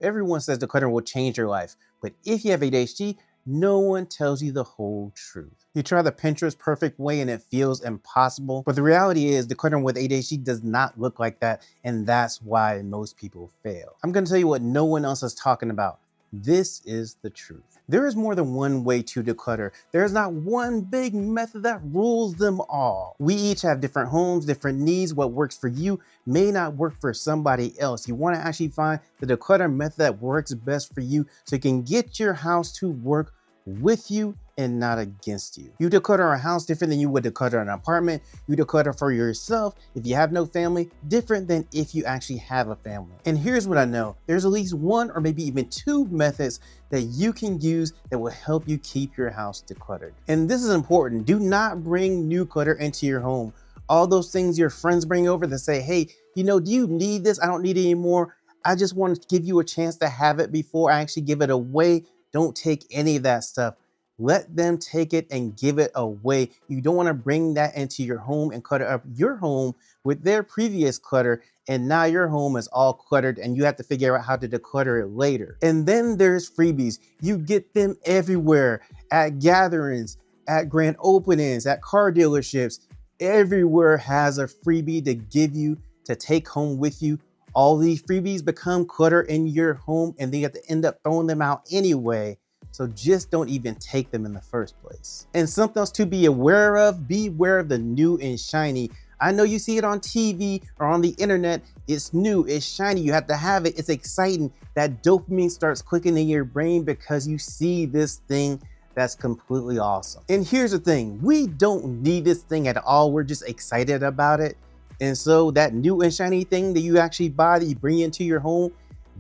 Everyone says decluttering will change your life, but if you have ADHD, no one tells you the whole truth. You try the Pinterest perfect way and it feels impossible, but the reality is decluttering with ADHD does not look like that, and that's why most people fail. I'm gonna tell you what no one else is talking about. This is the truth. There is more than one way to declutter. There is not one big method that rules them all. We each have different homes, different needs. What works for you may not work for somebody else. You want to actually find the declutter method that works best for you so you can get your house to work with you and not against you. You declutter a house different than you would declutter an apartment. You declutter for yourself if you have no family, different than if you actually have a family. And here's what I know. There's at least one or maybe even two methods that you can use that will help you keep your house decluttered. And this is important. Do not bring new clutter into your home. All those things your friends bring over that say, hey, do you need this? I don't need it anymore. I just want to give you a chance to have it before I actually give it away. Don't take any of that stuff. Let them take it and give it away. You don't want to bring that into your home and clutter up your home with their previous clutter. And now your home is all cluttered and you have to figure out how to declutter it later. And then there's freebies. You get them everywhere, at gatherings, at grand openings, at car dealerships. Everywhere has a freebie to give you to take home with you. All these freebies become clutter in your home and then you have to end up throwing them out anyway. So just don't even take them in the first place. And something else to be aware of, beware of the new and shiny. I know you see it on TV or on the internet. It's new, it's shiny, you have to have it, it's exciting. That dopamine starts clicking in your brain because you see this thing that's completely awesome. And here's the thing, we don't need this thing at all. We're just excited about it. And so that new and shiny thing that you actually buy, that you bring into your home,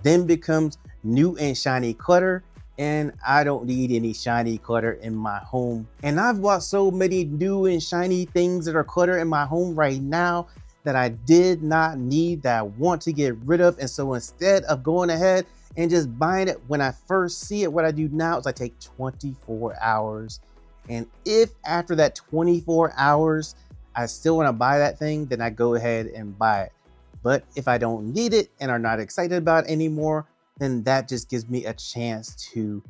then becomes new and shiny clutter. And I don't need any shiny clutter in my home. And I've bought so many new and shiny things that are clutter in my home right now that I did not need, that I want to get rid of. And so instead of going ahead and just buying it when I first see it, what I do now is I take 24 hours. And if after that 24 hours, I still want to buy that thing, then I go ahead and buy it. But if I don't need it and are not excited about it anymore, then that just gives me a chance to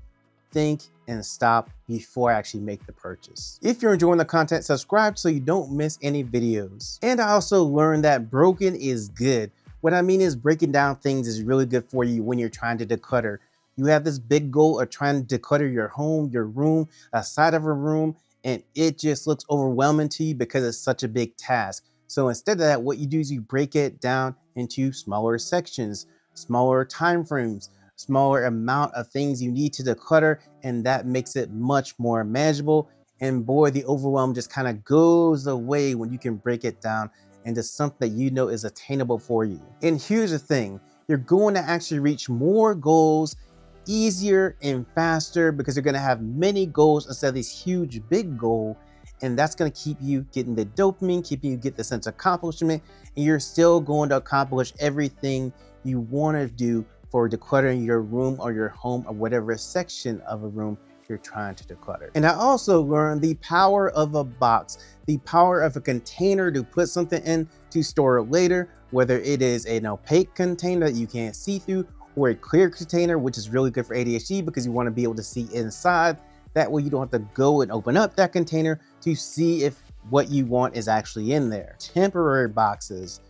think and stop before I actually make the purchase. If you're enjoying the content, subscribe so you don't miss any videos. And I also learned that broken is good. What I mean is breaking down things is really good for you when you're trying to declutter. You have this big goal of trying to declutter your home, your room, a side of a room, and it just looks overwhelming to you because it's such a big task. So instead of that, what you do is you break it down into smaller sections, smaller time frames, smaller amount of things you need to declutter, and that makes it much more manageable. And boy, the overwhelm just kind of goes away when you can break it down into something that you know is attainable for you. And here's the thing, you're going to actually reach more goals easier and faster because you're going to have many goals instead of this huge big goal. And that's going to keep you getting the dopamine, keeping you get the sense of accomplishment, and you're still going to accomplish everything you want to do for decluttering your room or your home or whatever section of a room you're trying to declutter. And I also learned the power of a box, the power of a container to put something in to store it later, whether it is an opaque container that you can't see through or a clear container, which is really good for ADHD because you want to be able to see inside. That way you don't have to go and open up that container to see if what you want is actually in there. Temporary boxes,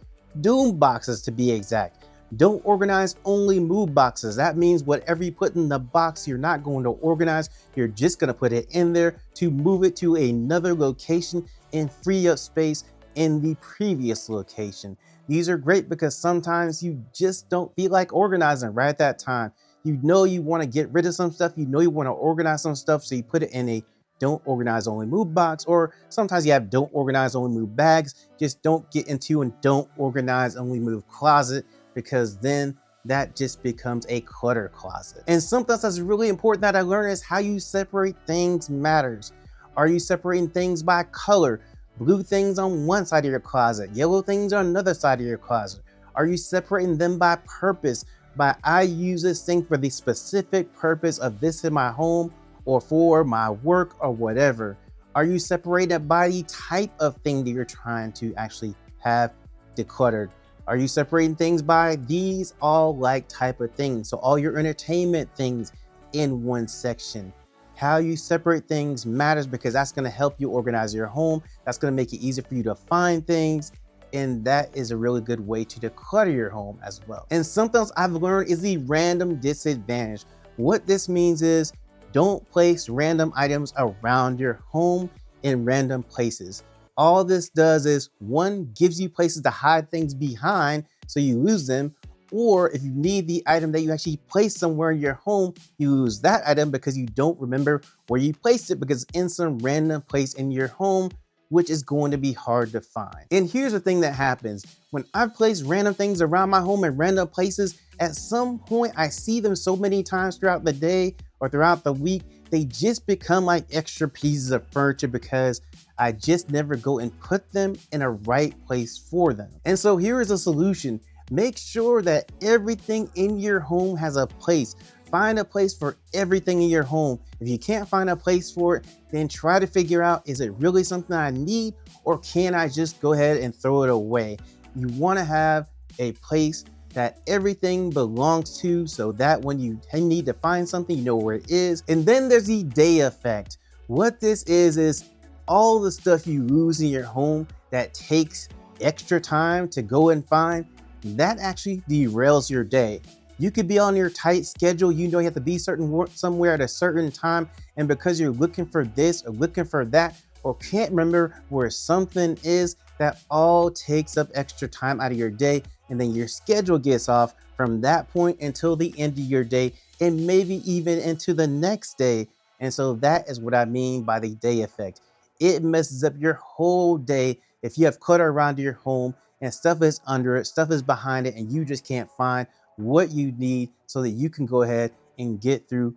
doom boxes to be exact. Don't organize, only move boxes. That means whatever you put in the box, you're not going to organize. You're just going to put it in there to move it to another location and free up space in the previous location. These are great because sometimes you just don't feel like organizing right at that time. You know you want to get rid of some stuff. You know you want to organize some stuff. So you put it in a don't organize, only move box, or sometimes you have don't organize, only move bags. Just don't get into and don't organize, only move closet, because then that just becomes a clutter closet. And something else that's really important that I learned is how you separate things matters. Are you separating things by color? Blue things on one side of your closet, yellow things on another side of your closet. Are you separating them by purpose? By I use this thing for the specific purpose of this in my home or for my work or whatever. Are you separating it by the type of thing that you're trying to actually have decluttered? Are you separating things by these all like type of things? So all your entertainment things in one section. How you separate things matters because that's going to help you organize your home. That's going to make it easier for you to find things. And that is a really good way to declutter your home as well. And something else I've learned is the random disadvantage. What this means is don't place random items around your home in random places. All this does is, one, gives you places to hide things behind so you lose them, or if you need the item that you actually placed somewhere in your home, you lose that item because you don't remember where you placed it because it's in some random place in your home, which is going to be hard to find. And here's the thing that happens. When I place random things around my home in random places, at some point I see them so many times throughout the day or throughout the week, they just become like extra pieces of furniture because I just never go and put them in a right place for them. And so here is a solution. Make sure that everything in your home has a place. Find a place for everything in your home. If you can't find a place for it, then try to figure out, is it really something I need, or can I just go ahead and throw it away? You want to have a place that everything belongs to so that when you need to find something, you know where it is. And then there's the day effect. What this is all the stuff you lose in your home that takes extra time to go and find, that actually derails your day. You could be on your tight schedule, you know you have to be somewhere at a certain time, and because you're looking for this or looking for that, or can't remember where something is, that all takes up extra time out of your day, and then your schedule gets off from that point until the end of your day, and maybe even into the next day. And so that is what I mean by the day effect. It messes up your whole day if you have clutter around your home and stuff is under it, stuff is behind it, and you just can't find what you need so that you can go ahead and get through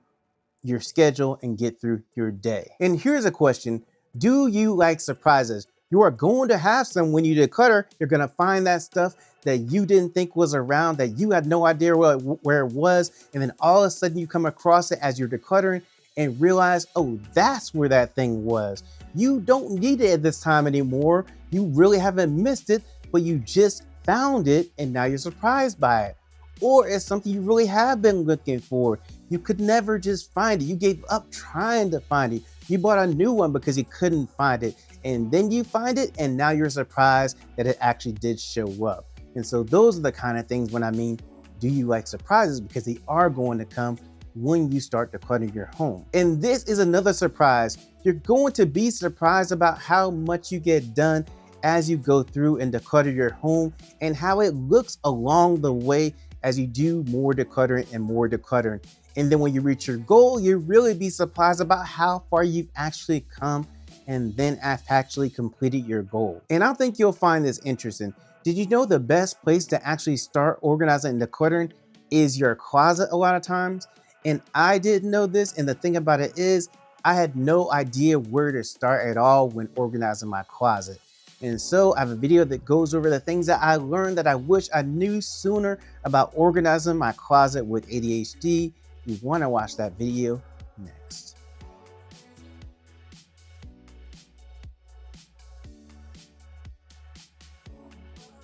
your schedule and get through your day. And here's a question. Do you like surprises? You are going to have some when you declutter. You're going to find that stuff that you didn't think was around, that you had no idea where it was. And then all of a sudden you come across it as you're decluttering and realize, oh, that's where that thing was. You don't need it at this time anymore. You really haven't missed it, but you just found it and now you're surprised by it. Or it's something you really have been looking for. You could never just find it. You gave up trying to find it. You bought a new one because you couldn't find it. And then you find it and now you're surprised that it actually did show up. And so those are the kind of things when I mean, do you like surprises? Because they are going to come when you start decluttering your home. And this is another surprise. You're going to be surprised about how much you get done as you go through and declutter your home and how it looks along the way as you do more decluttering and more decluttering. And then when you reach your goal, you'll really be surprised about how far you've actually come and then have actually completed your goal. And I think you'll find this interesting. Did you know the best place to actually start organizing and decluttering is your closet a lot of times? And I didn't know this, and the thing about it is I had no idea where to start at all when organizing my closet. And so I have a video that goes over the things that I learned that I wish I knew sooner about organizing my closet with ADHD. You want to watch that video next.